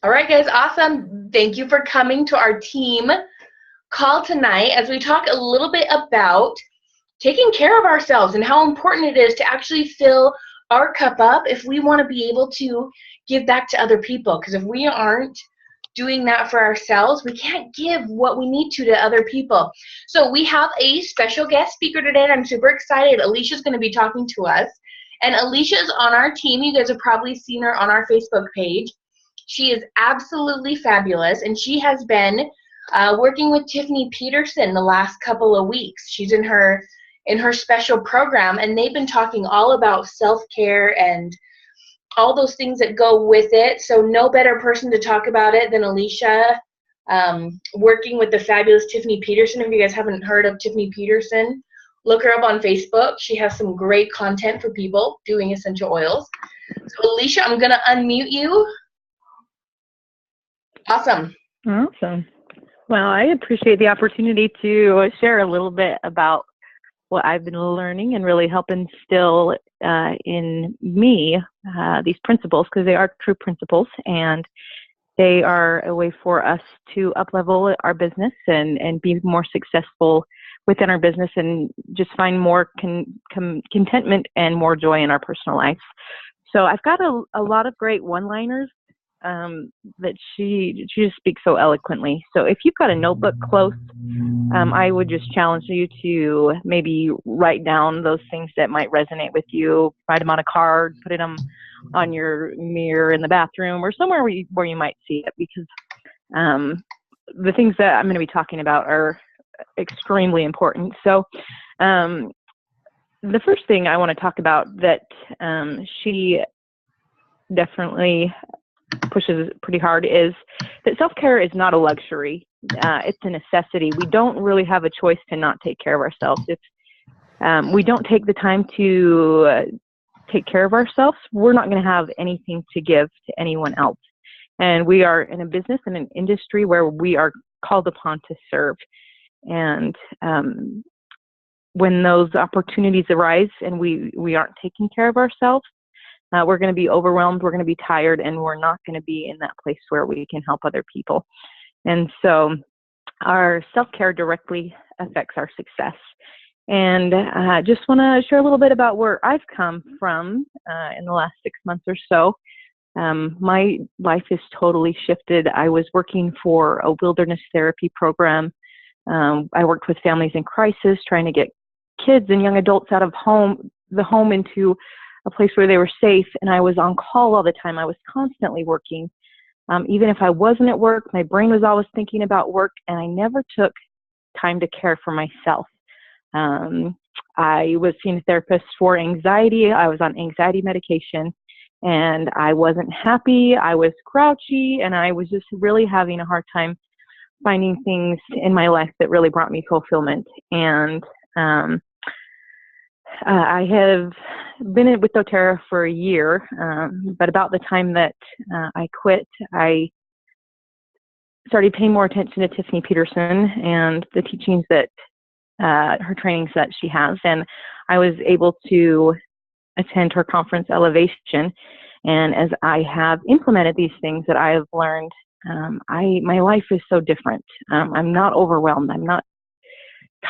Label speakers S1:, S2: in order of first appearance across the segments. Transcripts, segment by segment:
S1: All right, guys, awesome. Thank you for coming to our team call tonight as we talk a little bit about taking care of ourselves and how important it is to actually fill our cup up if we want to be able to give back to other people. Because if we aren't doing that for ourselves, we can't give what we need to other people. So we have a special guest speaker today, and I'm super excited. Alicia's going to be talking to us. And Alicia's on our team. You guys have probably seen her on our Facebook page. She is absolutely fabulous, and she has been working with Tiffany Peterson the last couple of weeks. She's in her special program, and they've been talking all about self-care and all those things that go with it. So no better person to talk about it than Alicia, working with the fabulous Tiffany Peterson. If you guys haven't heard of Tiffany Peterson, look her up on Facebook. She has some great content for people doing essential oils. So Alicia, I'm going to unmute you. Awesome.
S2: Awesome. Well, I appreciate the opportunity to share a little bit about what I've been learning and really help instill in me these principles, because they are true principles, and they are a way for us to up-level our business and be more successful within our business and just find more contentment and more joy in our personal life. So I've got a lot of great one-liners that she just speaks so eloquently. So if you've got a notebook close, I would just challenge you to maybe write down those things that might resonate with you. Write them on a card, put them on your mirror in the bathroom or somewhere where you might see it, because the things that I'm going to be talking about are extremely important. So the first thing I want to talk about that she definitely pushes pretty hard is that self-care is not a luxury. It's a necessity. We don't really have a choice to not take care of ourselves. If we don't take the time to take care of ourselves, we're not going to have anything to give to anyone else. And we are in a business and an industry where we are called upon to serve. And when those opportunities arise and we aren't taking care of ourselves, we're going to be overwhelmed, we're going to be tired, and we're not going to be in that place where we can help other people. And so our self-care directly affects our success. And I just want to share a little bit about where I've come from in the last 6 months or so. My life is totally shifted. I was working for a wilderness therapy program. I worked with families in crisis, trying to get kids and young adults out of the home into a place where they were safe, and I was on call all the time. I was constantly working. Even if I wasn't at work, my brain was always thinking about work, and I never took time to care for myself. I was seeing a therapist for anxiety. I was on anxiety medication, and I wasn't happy. I was grouchy, and I was just really having a hard time finding things in my life that really brought me fulfillment. And I have been with doTERRA for a year, but about the time that I quit, I started paying more attention to Tiffany Peterson and the teachings that her trainings that she has, and I was able to attend her conference Elevation. And as I have implemented these things that I have learned, my life is so different. I'm not overwhelmed. I'm not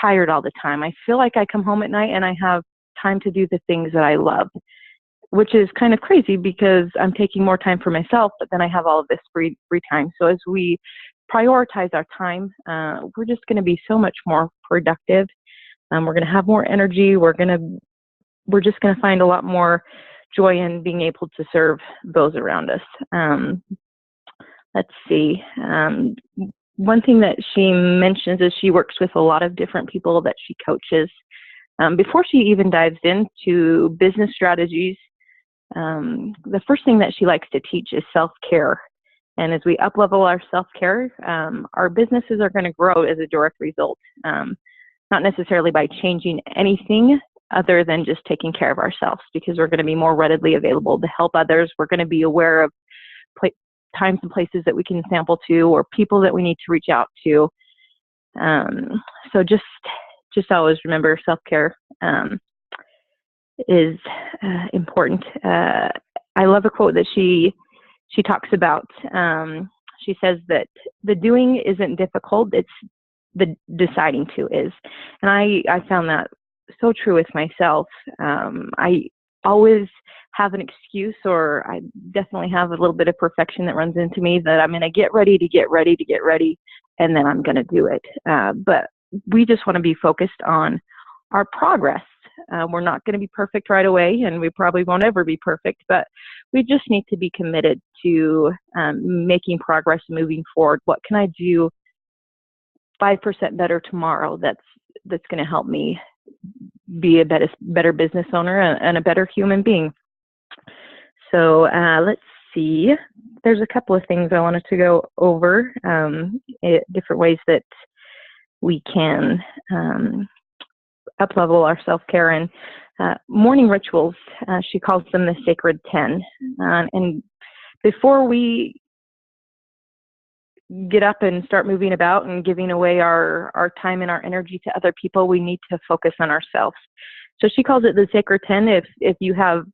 S2: tired all the time. I feel like I come home at night and I have time to do the things that I love, which is kind of crazy because I'm taking more time for myself, but then I have all of this free time. So as we prioritize our time, we're just going to be so much more productive. We're going to have more energy. We're just going to find a lot more joy in being able to serve those around us. Let's see. One thing that she mentions is she works with a lot of different people that she coaches. Before she even dives into business strategies, the first thing that she likes to teach is self-care. And as we up-level our self-care, our businesses are going to grow as a direct result, not necessarily by changing anything other than just taking care of ourselves, because we're going to be more readily available to help others. We're going to be aware of times and places that we can sample to, or people that we need to reach out to. So just always remember self-care is important. I love a quote that she she talks about, she says that the doing isn't difficult, it's the deciding to is. And I found that so true with myself. I always have an excuse, or I definitely have a little bit of perfection that runs into me, that I'm going to get ready, and then I'm going to do it. But we just want to be focused on our progress. We're not going to be perfect right away, and we probably won't ever be perfect, but we just need to be committed to making progress, moving forward. What can I do 5% better tomorrow that's going to help me be a better business owner and a better human being? So let's see. There's a couple of things I wanted to go over, different ways that we can up-level our self-care. And morning rituals, she calls them the sacred 10. And before we get up and start moving about and giving away our time and our energy to other people, we need to focus on ourselves. So she calls it the sacred 10. If you have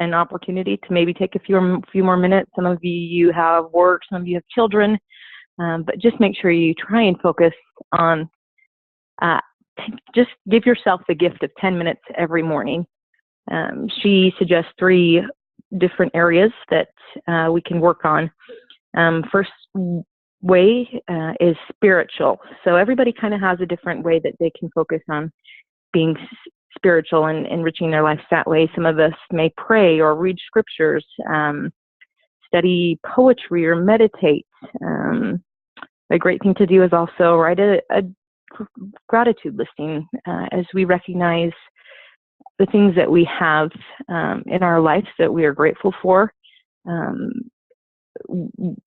S2: an opportunity to maybe take a few more minutes, some of you have work, some of you have children, but just make sure you try and focus on just give yourself the gift of 10 minutes every morning. She suggests 3 different areas that we can work on. First way is spiritual. So everybody kind of has a different way that they can focus on being spiritual and enriching their lives that way. Some of us may pray or read scriptures, study poetry or meditate. A great thing to do is also write a gratitude listing as we recognize the things that we have in our lives that we are grateful for.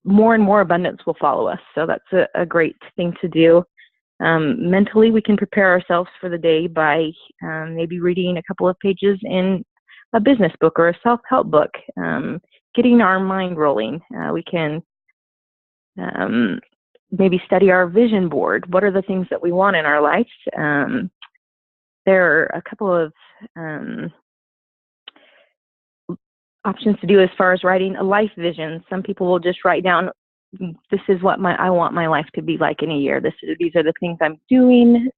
S2: More and more abundance will follow us. So that's a great thing to do. Mentally, we can prepare ourselves for the day by maybe reading a couple of pages in a business book or a self-help book, getting our mind rolling. We can maybe study our vision board. What are the things that we want in our lives? There are a couple of options to do as far as writing a life vision. Some people will just write down, this is what I want my life to be like in a year. These are the things I'm doing.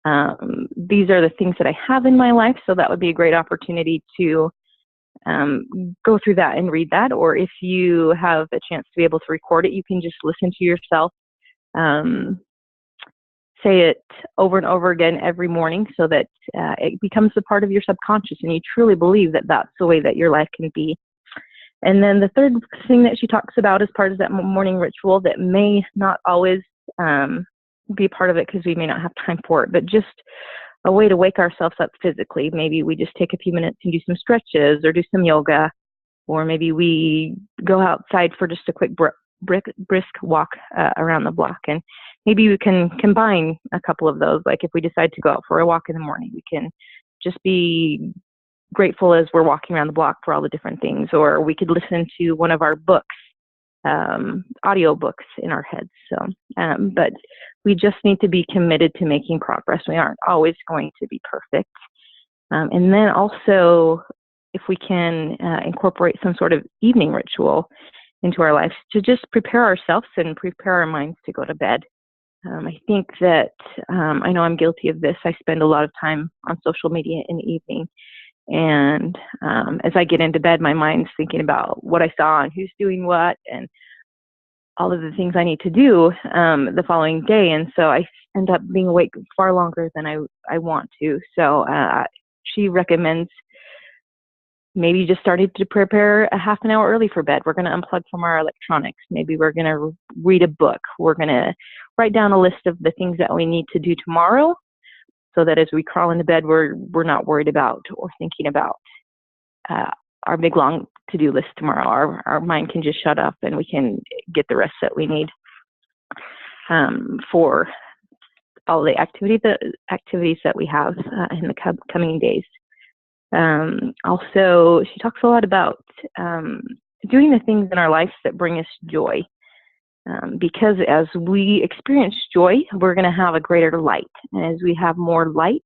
S2: These are the things that I have in my life. So that would be a great opportunity to go through that and read that. Or if you have a chance to be able to record it, you can just listen to yourself say it over and over again every morning, so that it becomes a part of your subconscious and you truly believe that that's the way that your life can be. And then the third thing that she talks about as part of that morning ritual that may not always be a part of it because we may not have time for it, but just a way to wake ourselves up physically. Maybe we just take a few minutes and do some stretches or do some yoga, or maybe we go outside for just a quick brisk walk around the block. And maybe we can combine a couple of those. Like if we decide to go out for a walk in the morning, we can just be grateful as we're walking around the block for all the different things. Or we could listen to one of our books, audio books in our heads. So, but we just need to be committed to making progress. We aren't always going to be perfect. And then also, if we can incorporate some sort of evening ritual into our lives to just prepare ourselves and prepare our minds to go to bed. I think that I know I'm guilty of this. I spend a lot of time on social media in the evening. And as I get into bed, my mind's thinking about what I saw and who's doing what and all of the things I need to do the following day. And so I end up being awake far longer than I want to. So she recommends maybe just starting to prepare a half an hour early for bed. We're going to unplug from our electronics. Maybe we're going to read a book. We're going to write down a list of the things that we need to do tomorrow, so that as we crawl into bed, we're not worried about or thinking about our big long to-do list tomorrow. Our mind can just shut up and we can get the rest that we need for all the activities that we have in the coming days. Also, she talks a lot about doing the things in our lives that bring us joy. Because as we experience joy, we're going to have a greater light. And as we have more light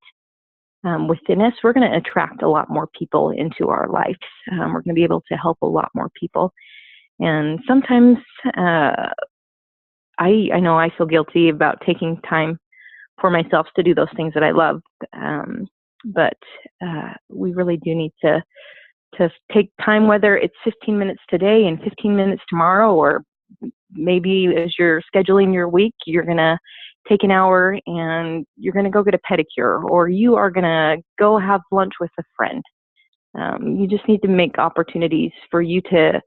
S2: within us, we're going to attract a lot more people into our lives. We're going to be able to help a lot more people. And sometimes I know I feel guilty about taking time for myself to do those things that I love. But we really do need to take time, whether it's 15 minutes today and 15 minutes tomorrow, or maybe as you're scheduling your week, you're going to take an hour and you're going to go get a pedicure, or you are going to go have lunch with a friend. You just need to make opportunities for you to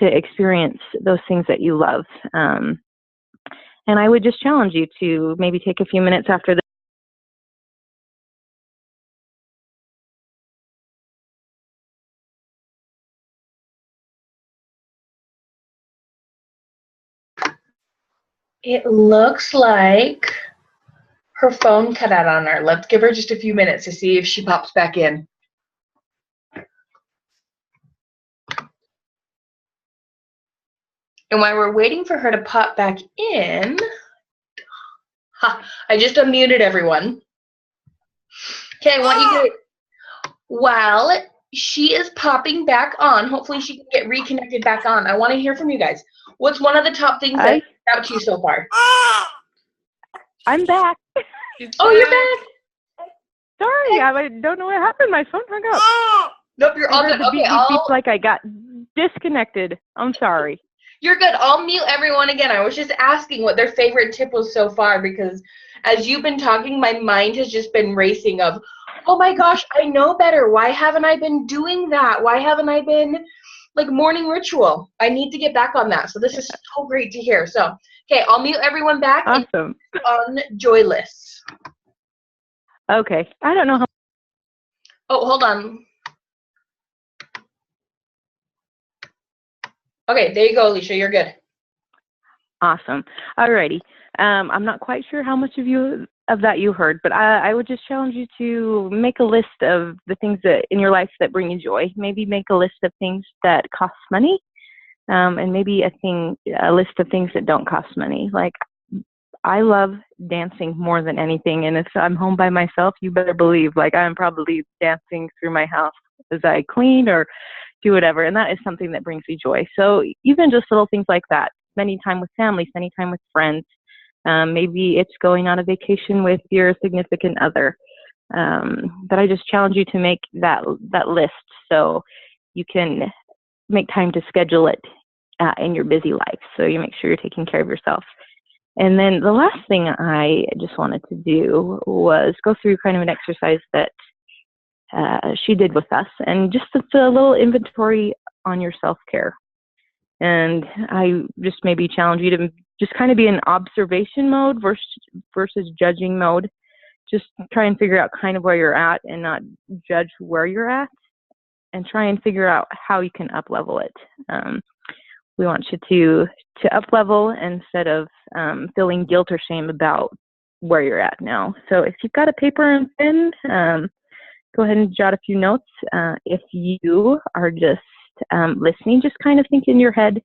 S2: experience those things that you love. And I would just challenge you to maybe take a few minutes after this.
S1: It looks like her phone cut out on her. Let's give her just a few minutes to see if she pops back in. And while we're waiting for her to pop back in, I just unmuted everyone. Okay, I want you to, while she is popping back on, hopefully she can get reconnected back on. I want to hear from you guys. What's one of the top things that stood out to you so far?
S2: I'm back.
S1: Oh, you're back.
S2: Sorry, I don't know what happened. My phone hung up.
S1: Nope, you're all good.
S2: The beep, beep, beep, like I got disconnected. I'm sorry.
S1: You're good. I'll mute everyone again. I was just asking what their favorite tip was so far, because as you've been talking, my mind has just been racing of, oh my gosh, I know better. Why haven't I been doing that? Why haven't I been like morning ritual? I need to get back on that. So this is so great to hear. So, okay, I'll mute everyone back.
S2: Awesome.
S1: On Joyless.
S2: Okay. I don't know how.
S1: Oh, hold on. Okay, there you go, Alicia. You're good.
S2: Awesome. Alrighty. I'm not quite sure how much of that you heard, but I would just challenge you to make a list of the things that in your life that bring you joy. Maybe make a list of things that cost money, and maybe a list of things that don't cost money. Like, I love dancing more than anything, and if I'm home by myself, you better believe, like, I'm probably dancing through my house as I clean or do whatever, and that is something that brings me joy. So even just little things like that, spending time with family, spending time with friends, maybe it's going on a vacation with your significant other. But I just challenge you to make that list so you can make time to schedule it in your busy life, so you make sure you're taking care of yourself. And then the last thing I just wanted to do was go through kind of an exercise that she did with us, and just a little inventory on your self-care. And I just maybe challenge you to just kind of be in observation mode versus judging mode. Just try and figure out kind of where you're at and not judge where you're at, and try and figure out how you can up-level it. We want you to up-level instead of feeling guilt or shame about where you're at now. So if you've got a paper and pen, go ahead and jot a few notes. If you are just listening, just kind of think in your head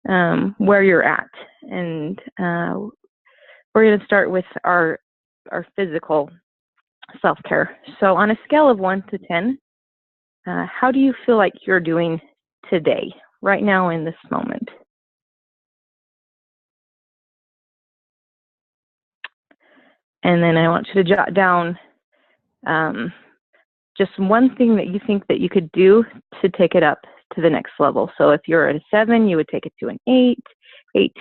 S2: where you're at. And we're going to start with our physical self-care. So on a scale of 1 to 10, how do you feel like you're doing today, right now in this moment? And then I want you to jot down just one thing that you think that you could do to take it up to the next level. So if you're at a 7, you would take it to an 8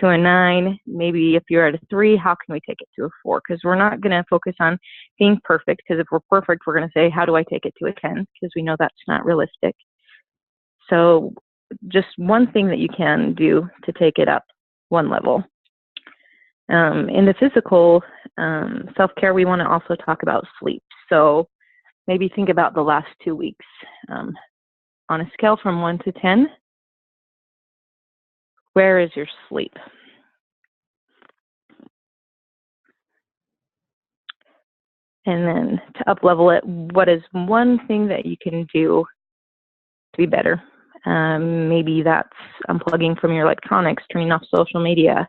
S2: to a 9. Maybe if you're at a 3, how can we take it to a 4? Because we're not going to focus on being perfect, because if we're perfect, we're going to say, how do I take it to a 10? Because we know that's not realistic. So just one thing that you can do to take it up one level. In the physical self-care, we want to also talk about sleep. So maybe think about the last 2 weeks. On a scale from 1 to 10, where is your sleep? And then to up-level it, what is one thing that you can do to be better? Maybe that's unplugging from your electronics, turning off social media.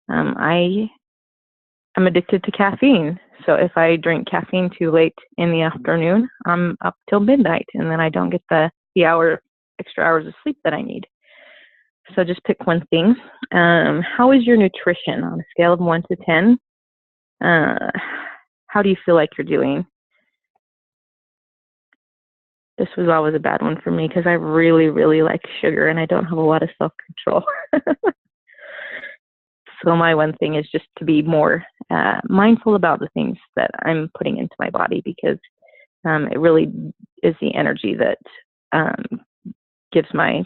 S2: I'm addicted to caffeine. So if I drink caffeine too late in the afternoon, I'm up till midnight, and then I don't get the extra hours of sleep that I need. So just pick one thing. How is your nutrition on a scale of 1 to 10? How do you feel like you're doing? This was always a bad one for me because I really, really like sugar and I don't have a lot of self-control. So my one thing is just to be more mindful about the things that I'm putting into my body, because it really is the energy that gives my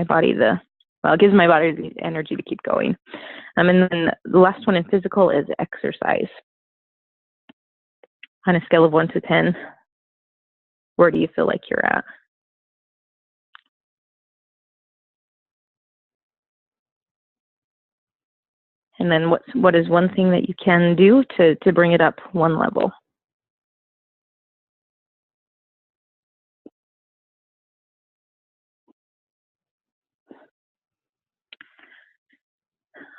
S2: body the energy to keep going. And then the last one in physical is exercise. On a scale of 1 to 10, where do you feel like you're at? And then what is one thing that you can do to bring it up one level?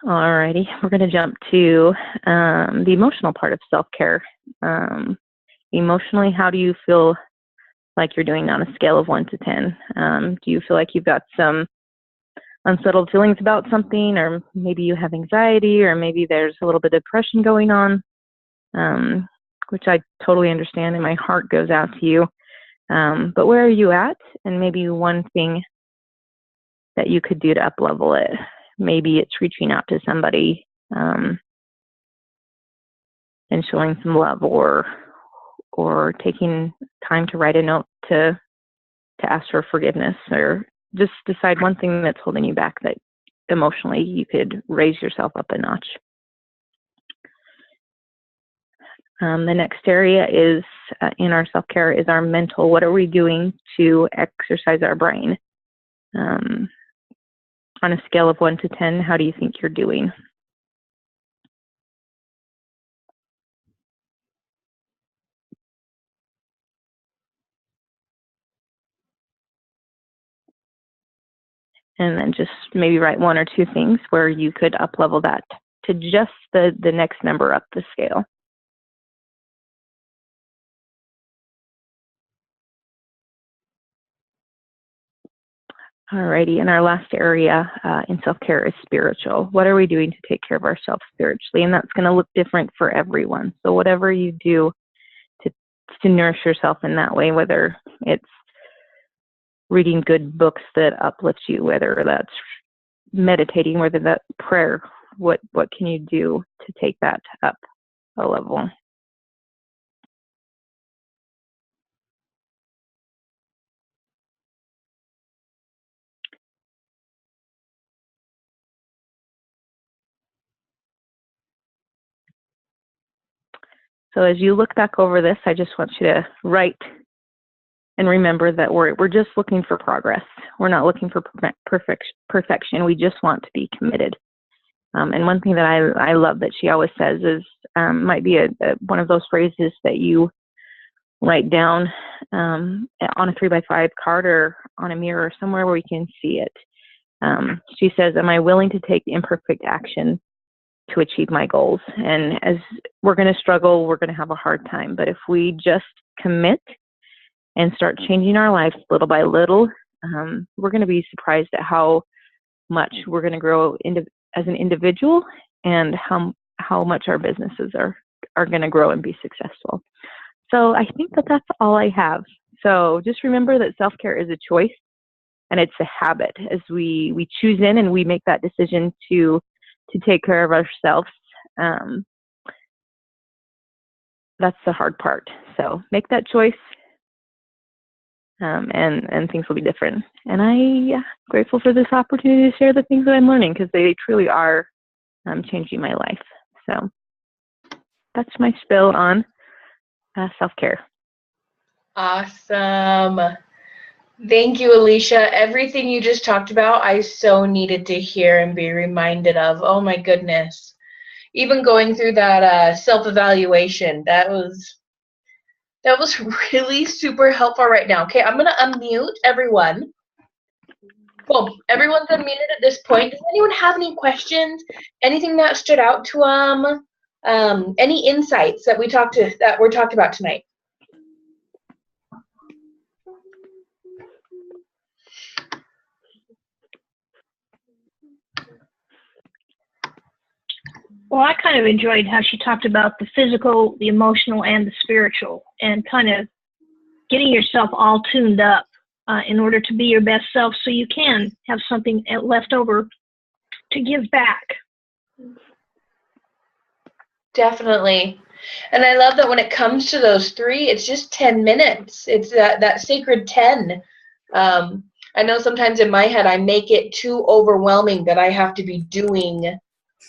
S2: Alrighty, we're going to jump to the emotional part of self-care. Emotionally, how do you feel like you're doing on a scale of 1 to 10? Do you feel like you've got some unsettled feelings about something, or maybe you have anxiety, or maybe there's a little bit of depression going on, which I totally understand, and my heart goes out to you. But where are you at? And maybe one thing that you could do to up-level it. Maybe it's reaching out to somebody and showing some love, or taking time to write a note to ask for forgiveness, or just decide one thing that's holding you back that emotionally you could raise yourself up a notch. The next area is in our self-care is our mental. What are we doing to exercise our brain? On a scale of 1 to 10, how do you think you're doing? And then just maybe write 1 or 2 things where you could up-level that to just the next number up the scale. Alrighty, and our last area in self-care is spiritual. What are we doing to take care of ourselves spiritually? And that's going to look different for everyone. So whatever you do to nourish yourself in that way, whether it's reading good books that uplift you, whether that's meditating, whether that's prayer, what can you do to take that up a level? So as you look back over this, I just want you to write and remember that we're just looking for progress. We're not looking for perfection. We just want to be committed. And one thing that I love that she always says is, might be one of those phrases that you write down on a 3x5 card or on a mirror, somewhere where we can see it. She says, am I willing to take imperfect action to achieve my goals? And as we're going to struggle, we're going to have a hard time. But if we just commit and start changing our lives little by little, we're going to be surprised at how much we're going to grow as an individual, and how much our businesses are going to grow and be successful. So I think that that's all I have. So just remember that self-care is a choice, and it's a habit. As we choose in and we make that decision to take care of ourselves, that's the hard part. So make that choice, and things will be different. And I'm grateful for this opportunity to share the things that I'm learning, because they truly are changing my life. So that's my spill on self-care.
S1: Awesome. Thank you, Alicia. Everything you just talked about, I so needed to hear and be reminded of. Oh my goodness. Even going through that self-evaluation, that was really super helpful right now. Okay, I'm going to unmute everyone. Well, everyone's unmuted at this point. Does anyone have any questions? Anything that stood out to them? Any insights that we're talked about tonight?
S3: Well, I kind of enjoyed how she talked about the physical, the emotional, and the spiritual, and kind of getting yourself all tuned up in order to be your best self so you can have something left over to give back.
S1: Definitely. And I love that when it comes to those three, it's just 10 minutes. It's that sacred 10. I know sometimes in my head I make it too overwhelming that I have to be doing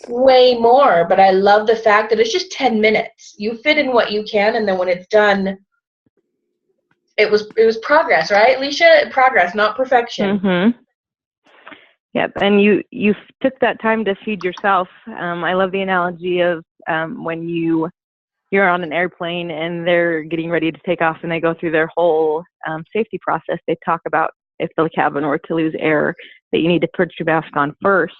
S1: way more, but I love the fact that it's just 10 minutes. You fit in what you can, and then when it's done, it was progress, right, Alicia? Progress, not perfection.
S2: Mm-hmm. Yep, and you took that time to feed yourself. I love the analogy of when you're on an airplane and they're getting ready to take off and they go through their whole safety process. They talk about if the cabin were to lose air, that you need to put your mask on first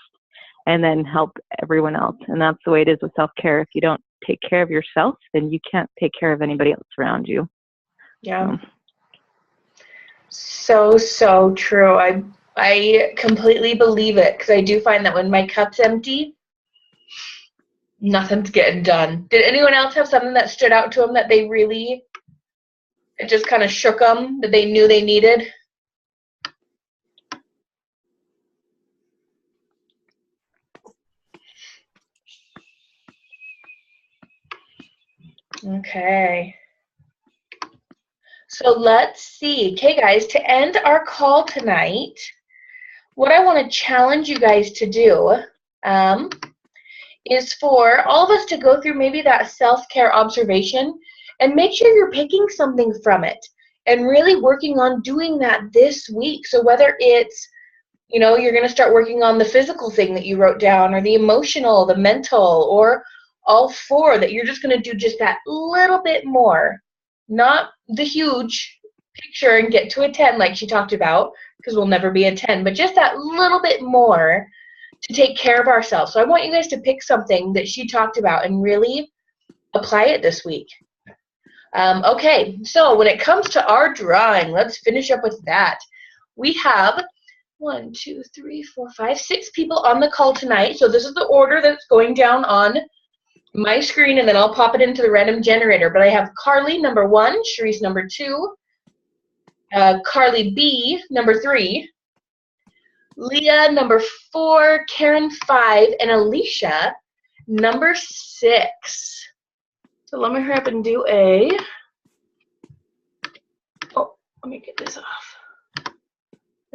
S2: and then help everyone else. And that's the way it is with self-care. If you don't take care of yourself, then you can't take care of anybody else around you.
S1: Yeah. So true. I completely believe it, because I do find that when my cup's empty, nothing's getting done. Did anyone else have something that stood out to them that they really, it just kind of shook them, that they knew they needed? Okay. So let's see. Okay, guys, to end our call tonight, what I want to challenge you guys to do is for all of us to go through maybe that self-care observation and make sure you're picking something from it and really working on doing that this week. So whether it's, you know, you're going to start working on the physical thing that you wrote down, or the emotional, the mental, or all four, that you're just going to do just that little bit more. Not the huge picture and get to a 10 like she talked about, because we'll never be a 10, but just that little bit more to take care of ourselves. So I want you guys to pick something that she talked about and really apply it this week. Okay, so when it comes to our drawing, let's finish up with that. We have 1, 2, 3, 4, 5, 6 people on the call tonight. So this is the order that's going down on my screen, and then I'll pop it into the random generator. But I have Carly, number 1, Sharice, number 2, Carly B, number 3, Leah, number 4, Karen, 5, and Alicia, number 6. So let me hurry up and do let me get this off.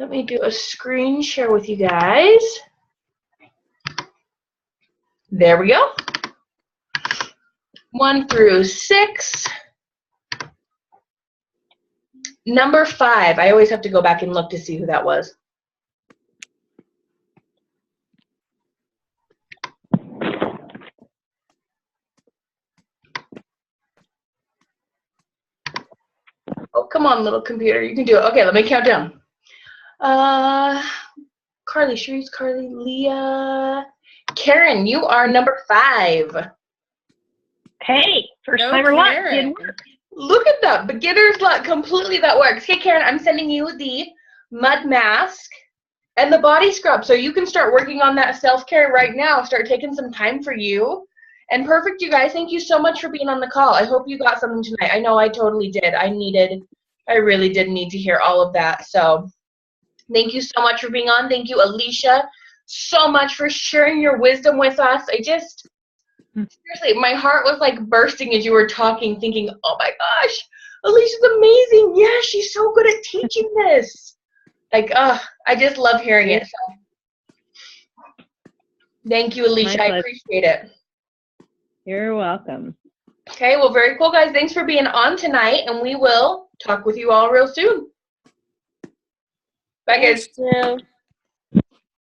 S1: Let me do a screen share with you guys. There we go. 1 through 6. Number 5. I always have to go back and look to see who that was. Oh, come on, little computer. You can do it. Okay, let me count down. Carly, Sharice, Carly, Leah. Karen, you are number 5.
S3: Hey, first timer luck. Didn't work.
S1: Look at that. Beginner's luck. Completely that works. Okay, Karen, I'm sending you the mud mask and the body scrub, so you can start working on that self-care right now. Start taking some time for you. And perfect, you guys. Thank you so much for being on the call. I hope you got something tonight. I know I totally did. I really did need to hear all of that. So thank you so much for being on. Thank you, Alicia, so much for sharing your wisdom with us. Seriously, my heart was like bursting as you were talking, thinking, oh my gosh, Alicia's amazing. Yeah, she's so good at teaching this. I just love hearing it. So thank you, Alicia. I appreciate it.
S2: You're welcome.
S1: Okay, well, very cool, guys. Thanks for being on tonight, and we will talk with you all real soon. Bye, guys.